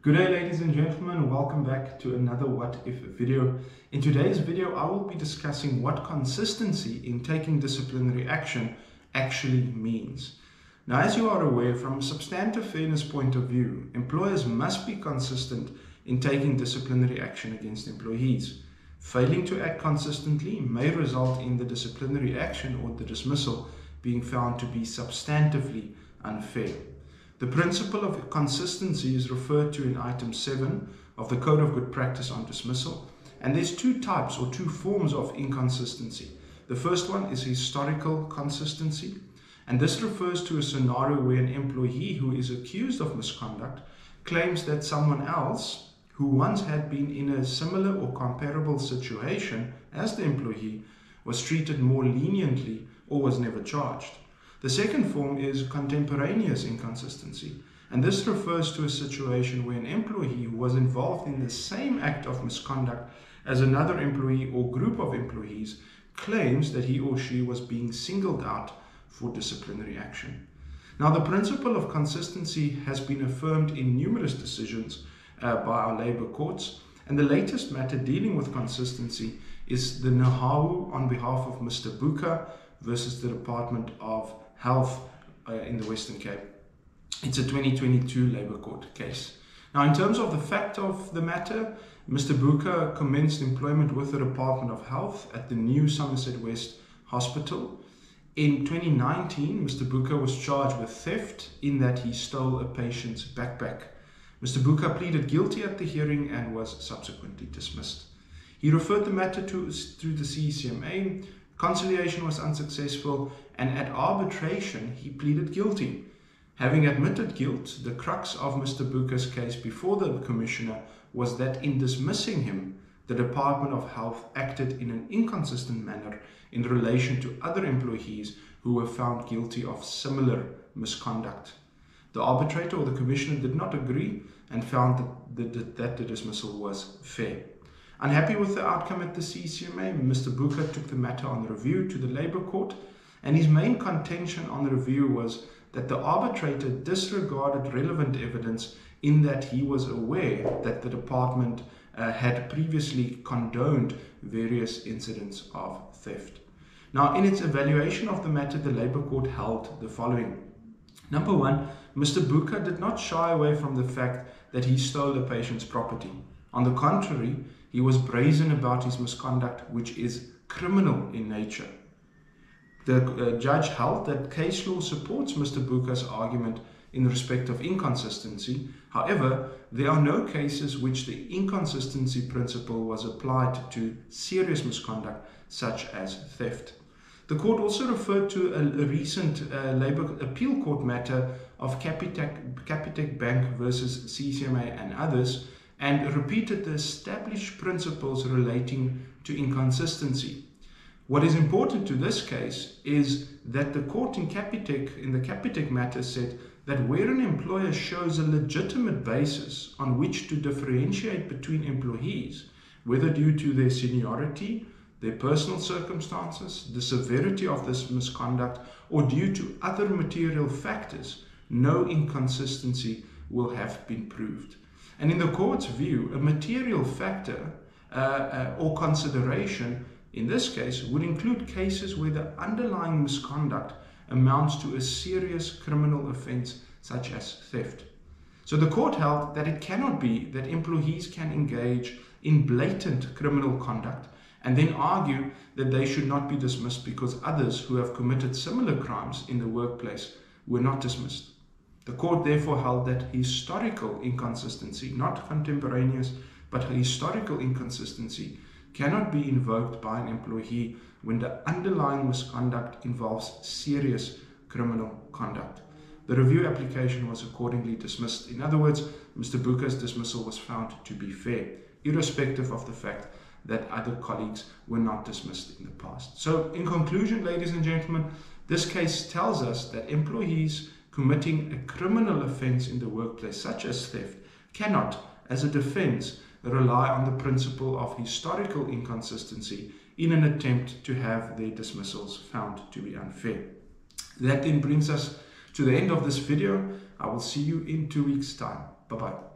Good day, ladies and gentlemen. Welcome back to another What If video. In today's video, I will be discussing what consistency in taking disciplinary action actually means. Now, as you are aware, from a substantive fairness point of view, employers must be consistent in taking disciplinary action against employees. Failing to act consistently may result in the disciplinary action or the dismissal being found to be substantively unfair. The principle of consistency is referred to in item 7 of the Code of Good Practice on Dismissal, and there's two types or two forms of inconsistency. The first one is historical consistency, and this refers to a scenario where an employee who is accused of misconduct claims that someone else who once had been in a similar or comparable situation as the employee was treated more leniently or was never charged. The second form is contemporaneous inconsistency, and this refers to a situation where an employee who was involved in the same act of misconduct as another employee or group of employees claims that he or she was being singled out for disciplinary action. Now, the principle of consistency has been affirmed in numerous decisions by our labor courts, and the latest matter dealing with consistency is the Nahawu on behalf of Mr. Buka versus the Department of Health in the Western Cape. It's a 2022 Labour Court case. Now, in terms of the fact of the matter, Mr. Buka commenced employment with the Department of Health at the new Somerset West Hospital. In 2019, Mr. Buka was charged with theft in that he stole a patient's backpack. Mr. Buka pleaded guilty at the hearing and was subsequently dismissed. He referred the matter to the CCMA. Conciliation was unsuccessful, and at arbitration he pleaded guilty. Having admitted guilt, the crux of Mr. Buka's case before the Commissioner was that in dismissing him, the Department of Health acted in an inconsistent manner in relation to other employees who were found guilty of similar misconduct. The arbitrator or the Commissioner did not agree and found that the dismissal was fair. Unhappy with the outcome at the CCMA, Mr. Buka took the matter on review to the Labour Court, and his main contention on the review was that the arbitrator disregarded relevant evidence in that he was aware that the department had previously condoned various incidents of theft. Now, in its evaluation of the matter, the Labour Court held the following. Number one, Mr. Buka did not shy away from the fact that he stole a patient's property. On the contrary, he was brazen about his misconduct, which is criminal in nature. The judge held that case law supports Mr. Buka's argument in respect of inconsistency. However, there are no cases which the inconsistency principle was applied to serious misconduct, such as theft. The court also referred to a recent Labour Appeal Court matter of Capitec Bank versus CCMA and others, and repeated the established principles relating to inconsistency. What is important to this case is that the court in the Capitec matter said that where an employer shows a legitimate basis on which to differentiate between employees, whether due to their seniority, their personal circumstances, the severity of this misconduct, or due to other material factors, no inconsistency will have been proved. And in the court's view, a material factor or consideration in this case would include cases where the underlying misconduct amounts to a serious criminal offense such as theft. So the court held that it cannot be that employees can engage in blatant criminal conduct and then argue that they should not be dismissed because others who have committed similar crimes in the workplace were not dismissed. The court therefore held that historical inconsistency, not contemporaneous, but historical inconsistency, cannot be invoked by an employee when the underlying misconduct involves serious criminal conduct. The review application was accordingly dismissed. In other words, Mr. Buka's dismissal was found to be fair, irrespective of the fact that other colleagues were not dismissed in the past. So, in conclusion, ladies and gentlemen, this case tells us that employees committing a criminal offense in the workplace, such as theft, cannot, as a defense, rely on the principle of historical inconsistency in an attempt to have their dismissals found to be unfair. That then brings us to the end of this video. I will see you in 2 weeks' time. Bye-bye.